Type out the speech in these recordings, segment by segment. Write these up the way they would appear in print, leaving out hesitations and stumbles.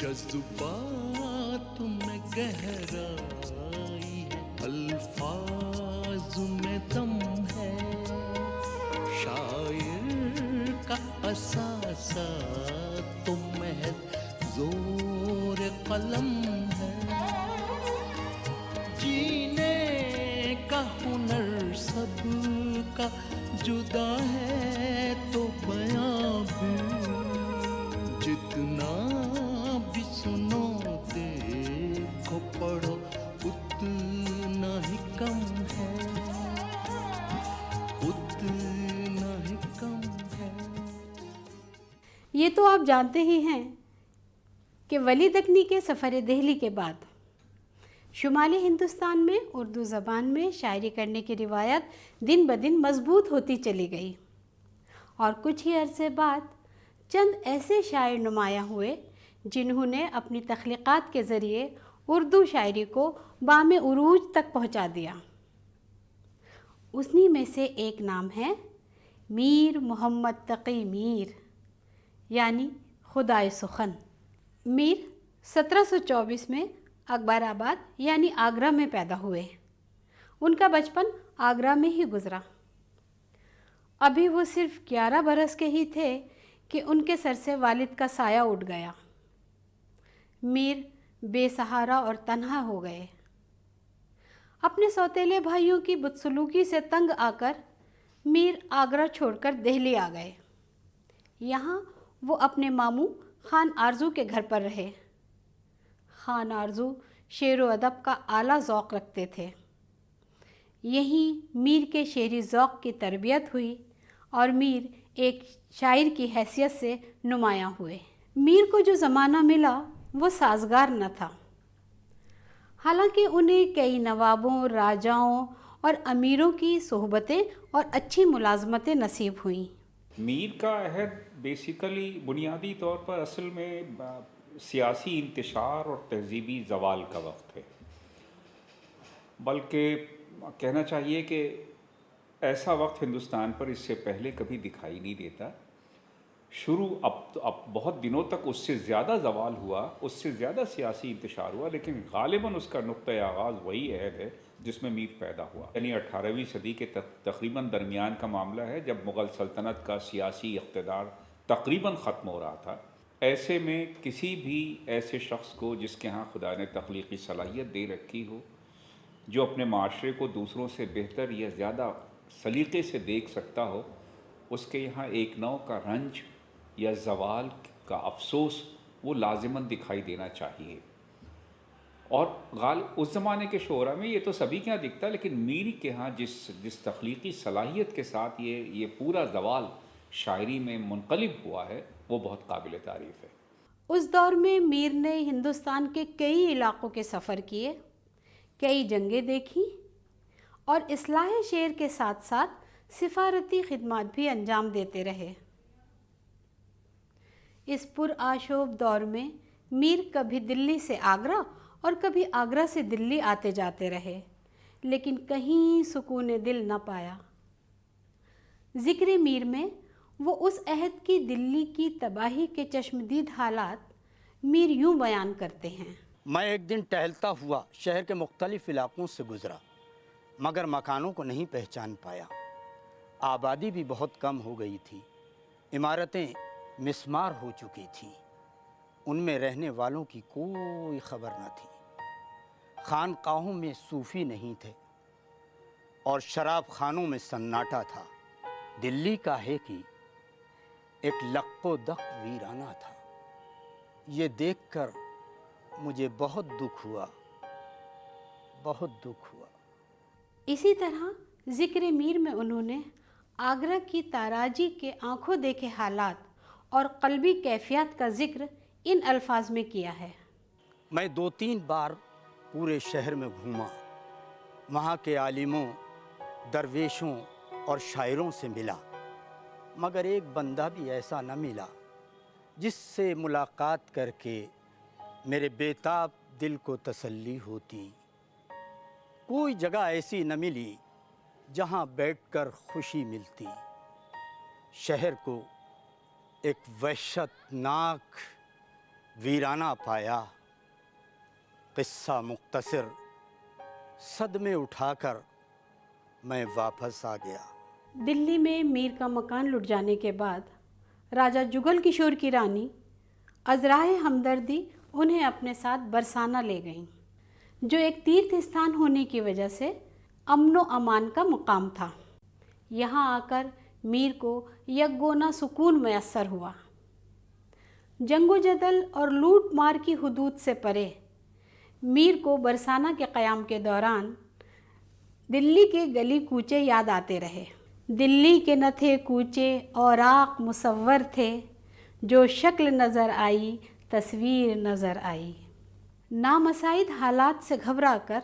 जज्बात में गहराई है, अल्फाज में दम है, शायर का असासा तो महज जोर कलम है। जीने का हुनर सबका जुदा है तो बयां भी जितना भी सुनो देखो पढ़ो उतना ही कम है, उतना ही कम है। ये तो आप जानते ही हैं कि वली दक्नी के सफ़र दिल्ली के बाद शुमाली हिंदुस्तान में उर्दू ज़बान में शायरी करने की रिवायत दिन ब दिन मजबूत होती चली गई और कुछ ही अरसे बाद चंद ऐसे शायर नुमायाँ हुए जिन्होंने अपनी तख्लीक़ात के ज़रिए उर्दू शायरी को बामे उरूज तक पहुँचा दिया। उन्हीं में से एक नाम है मीर मोहम्मद तक़ी मीर यानी खुदाए सुखन। मीर 1724 में अकबराबाद यानी आगरा में पैदा हुए। उनका बचपन आगरा में ही गुज़रा। अभी वो सिर्फ 11 बरस के ही थे कि उनके सर से वालिद का साया उठ गया। मीर बेसहारा और तन्हा हो गए। अपने सौतेले भाइयों की बदसलूकी से तंग आकर मीर आगरा छोड़कर दिल्ली आ गए। यहाँ वो अपने मामू खान आरजू के घर पर रहे। खान आरजू शेर व अदब का आला ज़ौक़ रखते थे। यहीं मीर के शेरी ज़ौक़ की तरबियत हुई और मीर एक शायर की हैसियत से नुमायाँ हुए। मीर को जो ज़माना मिला वो साजगार न था। हालांकि उन्हें कई नवाबों, राजाओं और अमीरों की सोहबतें और अच्छी मुलाजमतें नसीब हुईं। मीर का अहद बेसिकली बुनियादी तौर पर असल में सियासी इंतशार और तहजीबी ज़वाल का वक्त है। बल्कि कहना चाहिए कि ऐसा वक्त हिंदुस्तान पर इससे पहले कभी दिखाई नहीं देता। शुरू अब बहुत दिनों तक उससे ज़्यादा ज़वाल हुआ, उससे ज़्यादा सियासी इंतशार हुआ, लेकिन गालिबन उसका नुक्ता आगाज़ वही अहद है जिसमें मीर पैदा हुआ। यानी 18वीं सदी के तकरीबन दरमियान का मामला है, जब मुग़ल सल्तनत का सियासी इक़्तिदार तकरीबन ख़त्म हो रहा था। ऐसे में किसी भी ऐसे शख्स को जिसके यहाँ खुदा ने तख्लीक़ी सलाहियत दे रखी हो, जो अपने माशरे को दूसरों से बेहतर या ज़्यादा सलीक़े से देख सकता हो, उसके यहाँ एक नौ का रंज या ज़वाल का अफसोस वो लाज़िमन दिखाई देना चाहिए। और उस ज़माने के शोरा में ये तो सभी के यहाँ दिखता, लेकिन मीर के यहाँ जिस तख्लीक़ी सलाहियत के साथ ये पूरा ज़वाल शायरी में मुनक़लिब हुआ है, वो बहुत काबिल तारीफ़ है। उस दौर में मीर ने हिंदुस्तान के कई इलाक़ों के सफ़र किए, कई जंगें देखी और इस्लाह शेर के साथ साथ सिफारती खिदमत भी अंजाम देते रहे। इस पुरआशोब दौर में मीर कभी दिल्ली से आगरा और कभी आगरा से दिल्ली आते जाते रहे, लेकिन कहीं सुकून दिल न पाया। ज़िक्र मीर में वो उस अहद की दिल्ली की तबाही के चश्मदीद हालात मीर यूँ बयान करते हैं। मैं एक दिन टहलता हुआ शहर के मुख्तलिफ इलाक़ों से गुज़रा, मगर मकानों को नहीं पहचान पाया। आबादी भी बहुत कम हो गई थी। इमारतें मिस्मार हो चुकी थीं। उनमें रहने वालों की कोई खबर न थी। खानकाहों में सूफ़ी नहीं थे और शराब खानों में सन्नाटा था। दिल्ली का है कि एक लक्को दक वीराना था। ये देखकर मुझे बहुत दुख हुआ, बहुत दुख हुआ। इसी तरह ज़िक्र मीर में उन्होंने आगरा की ताराजी के आंखों देखे हालात और क़ल्बी कैफियत का ज़िक्र इन अल्फाज में किया है। मैं 2-3 बार पूरे शहर में घूमा, वहाँ के आलिमों, दरवेशों और शायरों से मिला, मगर एक बंदा भी ऐसा न मिला जिससे मुलाकात करके मेरे बेताब दिल को तसल्ली होती। कोई जगह ऐसी न मिली जहाँ बैठकर खुशी मिलती। शहर को एक वहशतनाक वीराना पाया, किस्सा मुख्तसर, सदमे उठाकर मैं वापस आ गया। दिल्ली में मीर का मकान लुट जाने के बाद राजा जुगल किशोर की रानी अजराए हमदर्दी उन्हें अपने साथ बरसाना ले गईं, जो एक तीर्थ स्थान होने की वजह से अमनो अमान का मुकाम था। यहाँ आकर मीर को यकगोना सुकून मैसर हुआ। जंगो जदल और लूट मार की हुदूद से परे मीर को बरसाना के क़याम के दौरान दिल्ली के गली कूचे याद आते रहे। दिल्ली के न थे कूचे औराक मुसव्वर थे, जो शक्ल नज़र आई तस्वीर नज़र आई। नामसाइद हालात से घबराकर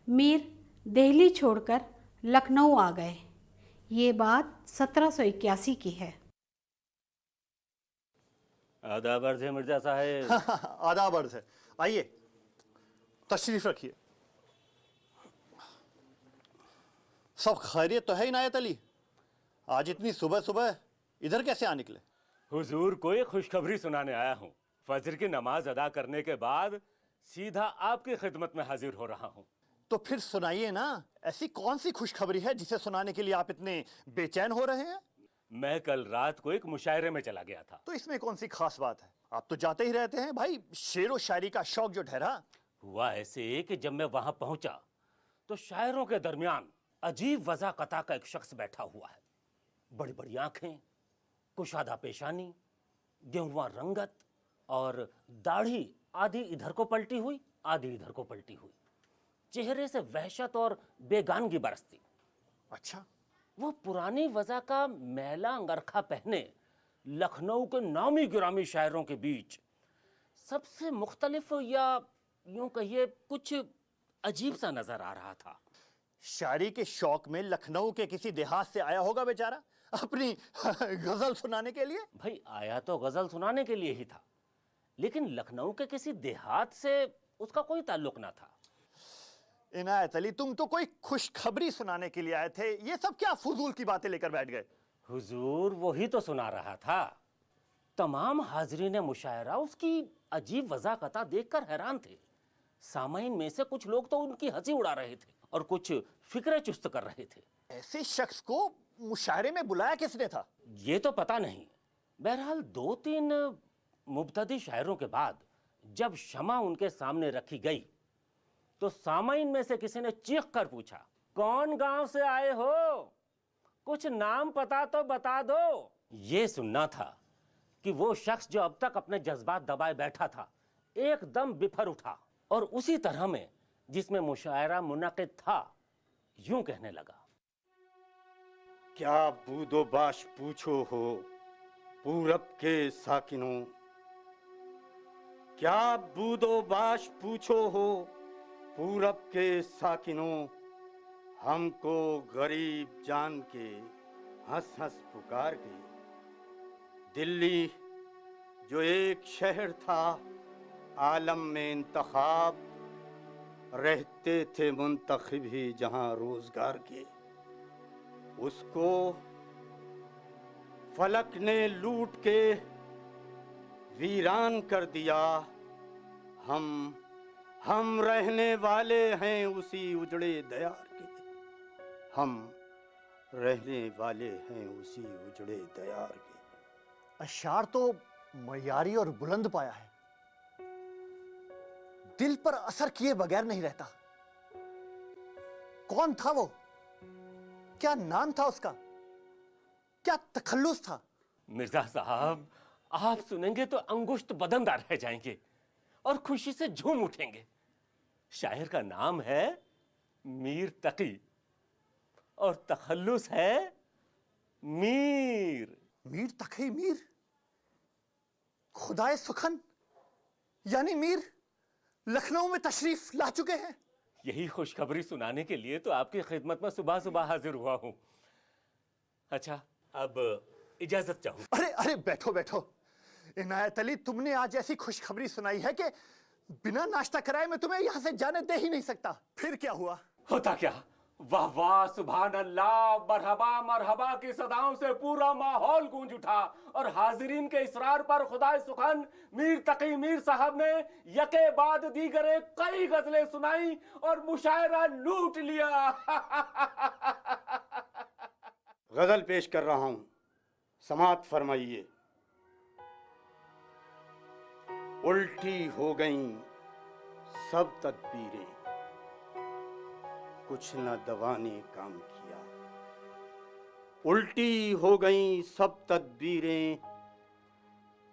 मीर दिल्ली छोड़कर लखनऊ आ गए। ये बात 1781 की है। आदाब अर्ज़ है मिर्जा साहब। आदाब अर्ज़ है, आइए तशरीफ रखिए। सब खैरियत तो है इनायत अली? आज इतनी सुबह सुबह इधर कैसे आ निकले? हुजूर को एक खुशखबरी सुनाने आया हूँ। फजर की नमाज अदा करने के बाद सीधा आपकी खिदमत में हाजिर हो रहा हूँ। तो फिर सुनाइए ना, ऐसी कौन सी खुशखबरी है जिसे सुनाने के लिए आप इतने बेचैन हो रहे हैं? मैं कल रात को एक मुशायरे में चला गया था। तो इसमें कौन सी खास बात है? आप तो जाते ही रहते हैं भाई। शेर व शायरी का शौक जो ठहरा। हुआ ऐसे कि जब मैं वहां पहुंचा तो शायरों के दरमियान अजीब वज़ाक़ता का एक शख्स बैठा हुआ है। बड़ी बड़ी आंखें, कुशादा पेशानी, गेहुआ रंगत और दाढ़ी आधी इधर को पलटी हुई आधी इधर को पलटी हुई। चेहरे से वहशत और बेगानगी बरसती। अच्छा, वो पुरानी वज़ा का मैला अंगरखा पहने लखनऊ के नामी गिरामी शायरों के बीच सबसे मुख्तलिफ या यूं कहिए कुछ अजीब सा नजर आ रहा था। शायरी के शौक में लखनऊ के किसी देहात से आया होगा बेचारा, अपनी गजल सुनाने के लिए। भाई आया तो गजल सुनाने के लिए ही था, लेकिन लखनऊ के किसी देहात से उसका कोई ताल्लुक ना था। इनायत अली, तुम तो कोई खुशखबरी सुनाने के लिए आए थे, ये सब क्या फजूल की बातें लेकर बैठ गए? हुजूर वही तो सुना रहा था। तमाम हाजरीन मुशायरा उसकी अजीब वज़ाक़ता देखकर हैरान थे। सामाइन में से कुछ लोग तो उनकी हंसी उड़ा रहे थे और कुछ फिक्रे चुस्त कर रहे थे। ऐसे शख्स को मुशायरे में बुलाया किसने था? ये तो पता नहीं। बहरहाल 2-3 मुब्तदी शायरों के बाद जब शमा उनके सामने रखी गई तो सामाइन में से किसी ने चीख कर पूछा, कौन गांव से आए हो? कुछ नाम पता तो बता दो। ये सुनना था कि वो शख्स जो अब तक अपने जज्बात दबाए बैठा था एकदम बिफर उठा और उसी तरह में जिसमें मुशायरा मुनक़िद था यूं कहने लगा, क्या बूदो बाश पूछो हो पूरब के साकिनों, क्या बूदो बाश पूछो हो पूरब के साकिनों, हमको गरीब जान के हंस हंस पुकार के। दिल्ली जो एक शहर था आलम में इंतखाब, रहते थे मुंतखब ही जहां रोजगार के, उसको फलक ने लूट के वीरान कर दिया। हम रहने वाले हैं उसी उजड़े दयार के, हम रहने वाले हैं उसी उजड़े दयार के। अशार तो मयारी और बुलंद पाया है, दिल पर असर किए बगैर नहीं रहता। कौन था वो? क्या नाम था उसका? क्या तखल्लुस था? मिर्जा साहब आप सुनेंगे तो अंगुष्ठ बदनदार रह जाएंगे और खुशी से झूम उठेंगे। शायर का नाम है मीर तकी और तखल्लुस है मीर। मीर तकी मीर? खुदाए सुखन यानी मीर लखनऊ में तशरीफ ला चुके हैं। यही खुशखबरी सुनाने के लिए तो आपकी खिदमत में सुबह सुबह हाजिर हुआ हूं। अच्छा अब इजाजत चाहूं। अरे अरे बैठो बैठो। इनायत अली, तुमने आज ऐसी खुशखबरी सुनाई है कि बिना नाश्ता कराए मैं तुम्हें यहां से जाने दे ही नहीं सकता। फिर क्या हुआ? होता क्या? वाह वाह, सुभान अल्लाह, मरहबा मरहबा की सदाओं से पूरा माहौल गूंज उठा और हाजिरीन के इसरार पर खुदाए सुखन मीर तकी मीर साहब ने यके बाद दीगरे कई गजलें सुनाई और मुशायरा लूट लिया। गजल पेश कर रहा हूं, समात फरमाइए। उल्टी हो गईं सब तदबीरें, कुछ न दवा ने काम किया। उल्टी हो गईं सब तदबीरें,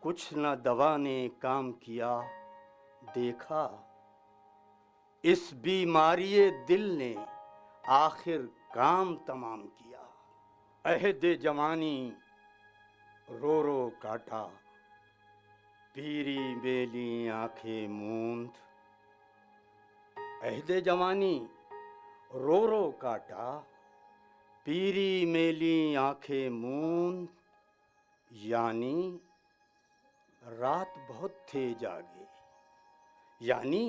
कुछ न दवा ने काम किया। देखा इस बीमारी दिल ने आखिर काम तमाम किया। अहद जवानी रो रो काटा, पीरी बेली आंखें मूंद। अहद जवानी रो रो काटा, पीरी मेली आंखें मूंद। यानी रात बहुत थे जागे, यानी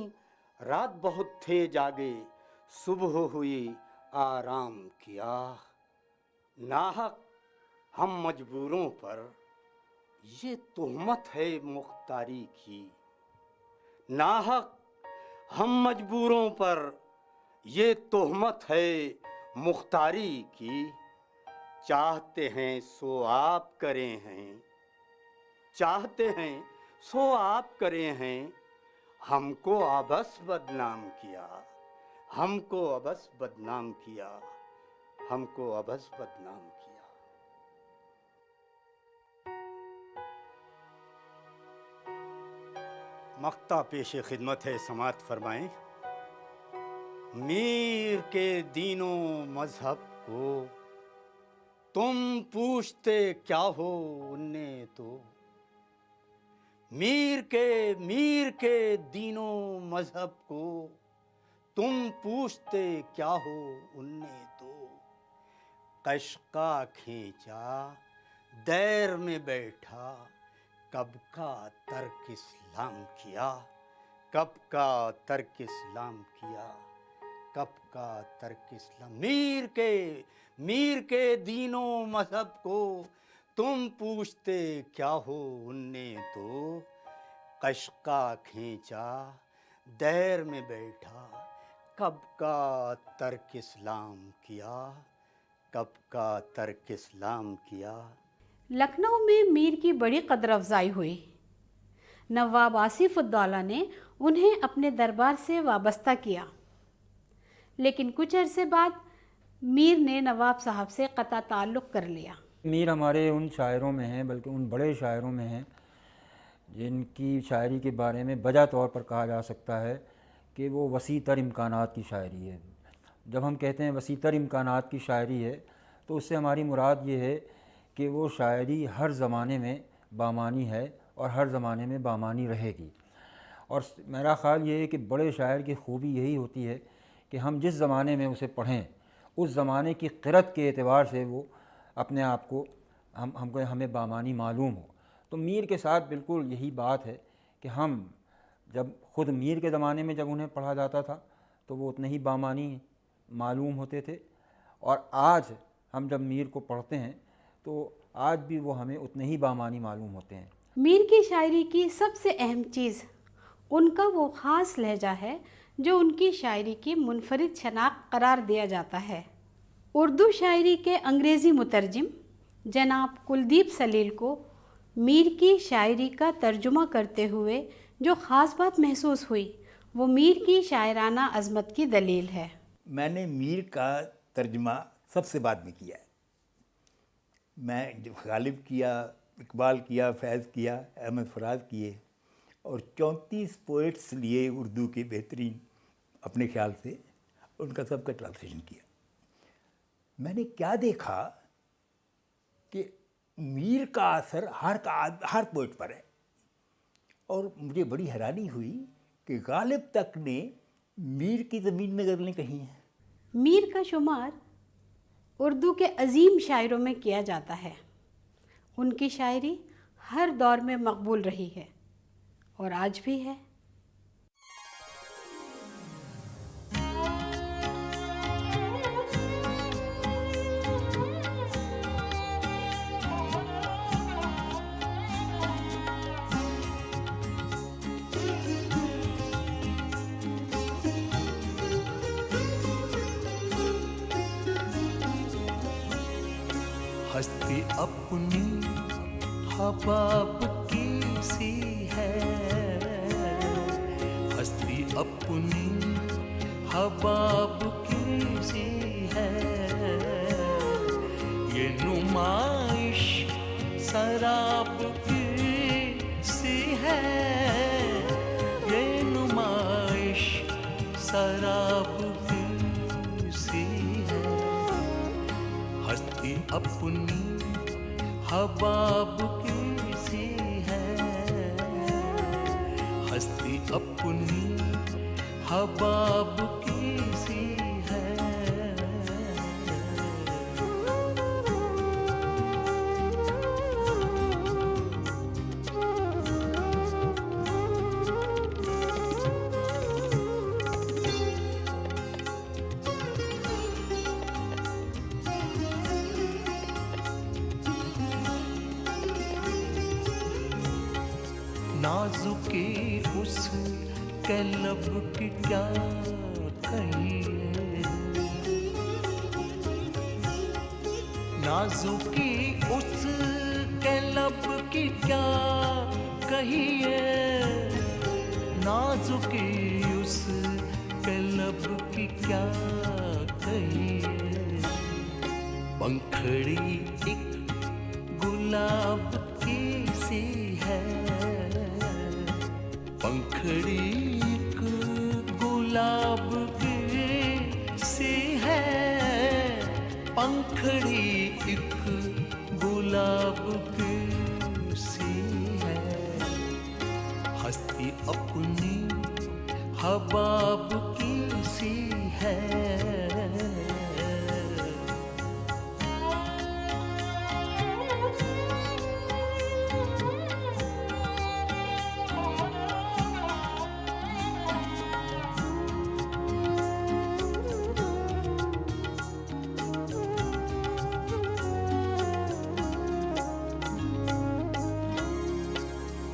रात बहुत थे जागे, सुबह हुई आराम किया। नाहक हम मजबूरों पर ये तोहमत है मुख्तारी की। नाहक हम मजबूरों पर ये तोहमत है मुख्तारी की। चाहते हैं सो आप करें हैं, चाहते हैं सो आप करें हैं। हमको अबस बदनाम किया, हमको अबस बदनाम किया, हमको अबस बदनाम किया। मख्ता पेश खिदमत है, समात फरमाएं। मीर के दीनों मजहब को तुम पूछते क्या हो उनने तो। मीर के दीनों मजहब को तुम पूछते क्या हो उनने तो। कश्का खींचा दैर में बैठा, कब का तर्क इस्लाम किया। कब का तर्क इस्लाम किया, कब का तर्क इस्लाम। मीर के दीनों मजहब को तुम पूछते क्या हो उनने तो। कश्का खींचा दैर में बैठा, कब का तर्क इस्लाम किया, कब का तर्क इस्लाम किया। लखनऊ में मीर की बड़ी कदर अफजाई हुई। नवाब आसिफ उद्दौला ने उन्हें अपने दरबार से वाबस्ता किया, लेकिन कुछ अरसे बाद मीर ने नवाब साहब से क़ता ताल्लुक़ कर लिया। मीर हमारे उन शायरों में हैं, बल्कि उन बड़े शायरों में हैं जिनकी शायरी के बारे में बजा तौर पर कहा जा सकता है कि वो वसी तर इम्कानात की शायरी है। जब हम कहते हैं वसी तर इम्कानात की शायरी है, तो उससे हमारी मुराद ये है कि वो शायरी हर ज़माने में बामानी है और हर ज़माने में बामानी रहेगी। और मेरा ख़्याल ये है कि बड़े शायर की खूबी यही होती है कि हम जिस ज़माने में उसे पढ़ें, उस ज़माने की क़िरत के एतबार से वो अपने आप को हमें बामानी मालूम हो। तो मीर के साथ बिल्कुल यही बात है कि हम जब ख़ुद मीर के ज़माने में जब उन्हें पढ़ा जाता था तो वो उतने ही बामानी मालूम होते थे, और आज हम जब मीर को पढ़ते हैं तो आज भी वो हमें उतने ही बामानी मालूम होते हैं। मीर की शायरी की सबसे अहम चीज़ उनका वो ख़ास लहजा है जो उनकी शायरी की मुनफरिद शनाख्त करार दिया जाता है। उर्दू शायरी के अंग्रेज़ी मुतरजिम जनाब कुलदीप सलील को मीर की शायरी का तर्जुमा करते हुए जो ख़ास बात महसूस हुई वो मीर की शायराना अज़मत की दलील है। मैंने मीर का तर्जुमा सबसे बाद में किया है। मैं जब गालिब किया, इकबाल किया, फैज़ किया, अहमद फराज किए और 34 पोइट्स लिए उर्दू के बेहतरीन अपने ख्याल से, उनका सबका ट्रांसलेशन किया। मैंने क्या देखा कि मीर का असर हर पोइट पर है, और मुझे बड़ी हैरानी हुई कि गालिब तक ने मीर की ज़मीन में गज़लें कही हैं। मीर का शुमार उर्दू के अजीम शायरों में किया जाता है। उनकी शायरी हर दौर में मकबूल रही है और आज भी है। हस्ती अपनी हबाब की सी है, हस्ती अपनी हबाब की सी है, ये नुमाइश शराब की सी है, ये नुमाइश शराब की सी है, हस्ती अपनी हबाब की सी है, हस्ती अपनी हबाब की सी है। नाजुकी उस के लब की क्या कहिए, नाजुकी उस के लब की क्या कहिए, नाजुकी उस के लब की क्या कहिए, पंखड़ी एक गुलाब की सी है, पंखड़ी एक गुलाब की सी है, पंखड़ी एक गुलाब की सी है, हस्ती अपनी हबाब की सी है।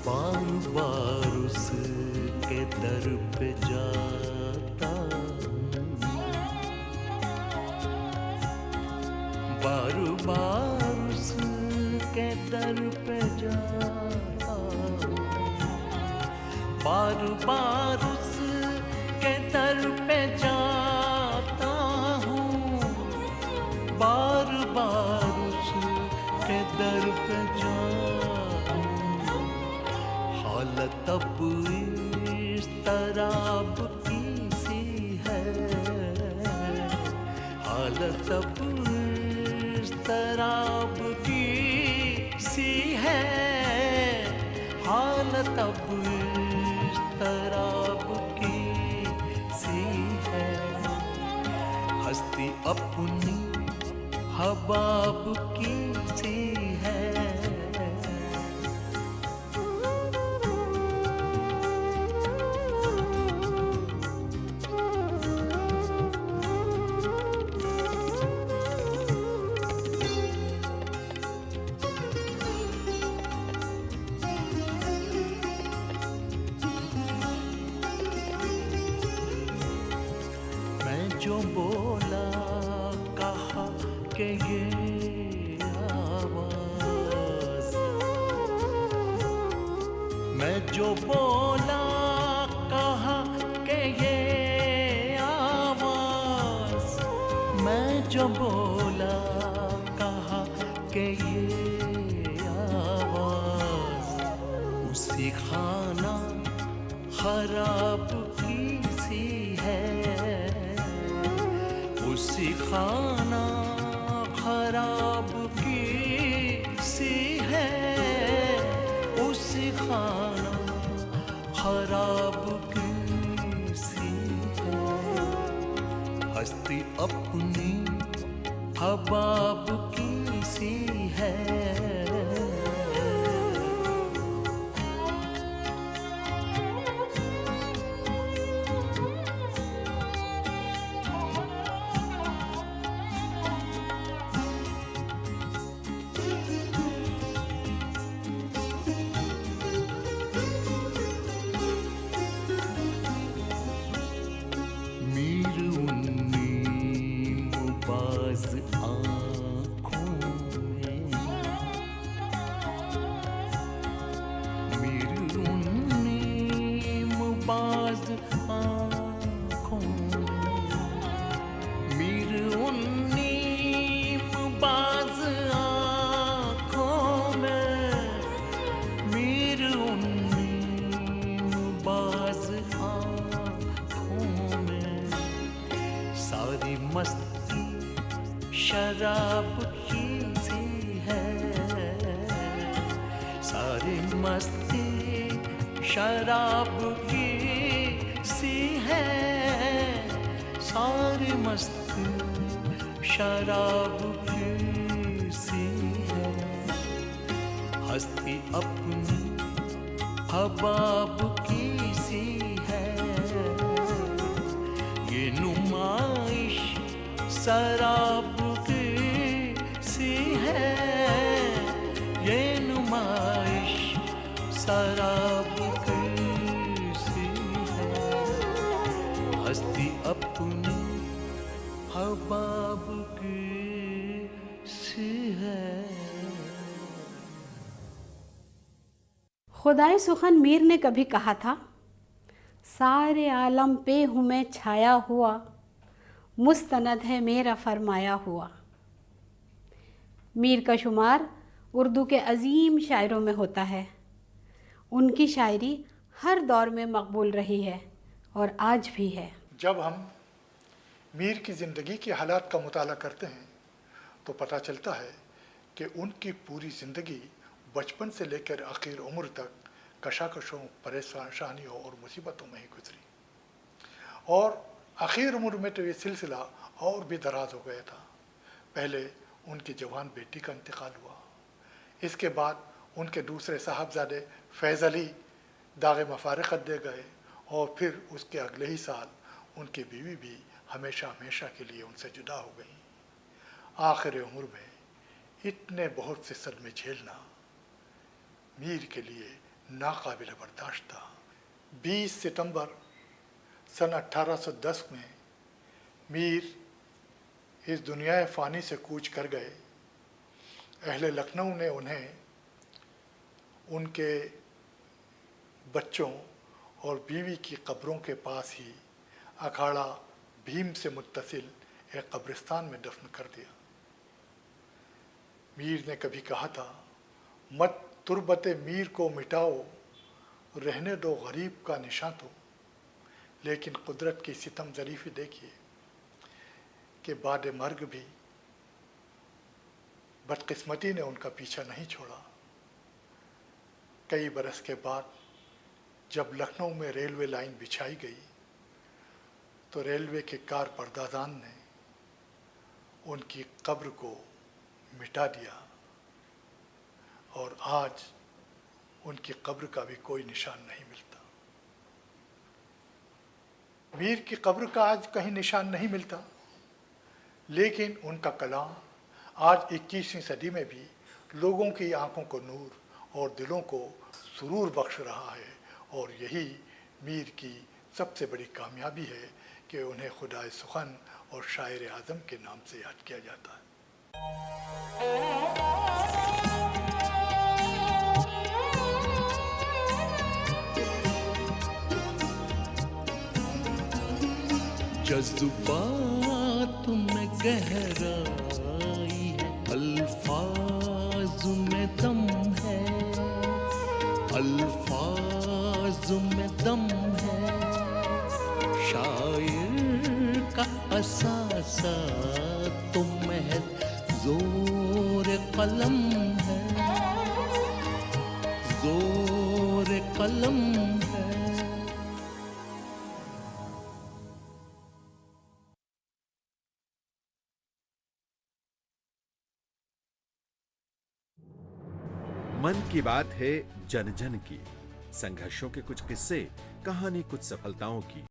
बार बार उसके दर पे जाता हूँ, बार बार उसके दर पे जाता हूँ, बार बार उसके दर पे जाता हूँ, बार बार उसके दर पे जाता हूँ, हालत अब इस तराब की सी है, हालत अब इस तराब की सी है, हालत अब इस तराब की सी है, हस्ती अपनी हबाब की सी है। मैं जो बोला कहा कि ये आवाज, मैं जो बोला कहा कि ये आवाज, मैं जो बोला कहा कि ये आवाज, उसी खाना खराब की सी है, उसी खाना खराब की सी है, उसी खाना खराब की सी है, हस्ती अपनी हबाब की सी है। मीर उन्नी मुबाज आँखों में मस्ती शराब की सी है, सारी मस्ती शराब की सी है, सारी मस्ती शराब की सी है। हस्ती अपनी हबाब की सी है, ये नुमाइश शराब की सी है, ये नुमाइश शराब की सी है। हस्ती अपनी हबाब की सी है। खुदाए सुखन मीर ने कभी कहा था, सारे आलम पे हूँ मैं छाया हुआ, मुस्तनद है मेरा फरमाया हुआ। मीर का शुमार उर्दू के अजीम शायरों में होता है। उनकी शायरी हर दौर में मकबूल रही है और आज भी है। जब हम मीर की ज़िंदगी के हालात का मुताला करते हैं तो पता चलता है कि उनकी पूरी ज़िंदगी बचपन से लेकर आखिर उम्र तक कशाकशों, परेशानियों और मुसीबतों में ही गुजरी, और आखिर उम्र में तो ये सिलसिला और भी दराज हो गया था। पहले उनकी जवान बेटी का इंतकाल हुआ, इसके बाद उनके दूसरे साहबजादे फैज़ अली दाग़े मफारक़त दे गए, और फिर उसके अगले ही साल उनकी बीवी भी हमेशा हमेशा के लिए उनसे जुदा हो गई। आखिर उम्र में इतने बहुत से सदमे झेलना मीर के लिए नाकाबिल बर्दाश्त था। 20 सितंबर सन 1810 में मीर इस दुनिया फ़ानी से कूच कर गए। अहले लखनऊ ने उन्हें उनके बच्चों और बीवी की कब्रों के पास ही अखाड़ा भीम से मुत्तसिल एक कब्रिस्तान में दफन कर दिया। मीर ने कभी कहा था, मत तुरबते मीर को मिटाओ, रहने दो गरीब का निशान तो। लेकिन कुदरत की सितम ज़रीफ़ी देखिए कि बाद मर्ग भी बदकिस्मती ने उनका पीछा नहीं छोड़ा। कई बरस के बाद जब लखनऊ में रेलवे लाइन बिछाई गई तो रेलवे के कार पर्दादान ने उनकी कब्र को मिटा दिया, और आज उनकी कब्र का भी कोई निशान नहीं मिलता। मीर की कब्र का आज कहीं निशान नहीं मिलता, लेकिन उनका कलाम आज 21वीं सदी में भी लोगों की आंखों को नूर और दिलों को सुरूर बख्श रहा है। और यही मीर की सबसे बड़ी कामयाबी है कि उन्हें खुदाए सुखन और शायर आज़म के नाम से याद किया जाता है। जज्बात में गहराई है, अल्फाज में दम है, अल्फाज में दम है, शायर का असासा तो महज जोर कलम है, जोर कलम है। मन की बात है जन जन की, संघर्षों के कुछ किस्से, कहानी कुछ सफलताओं की।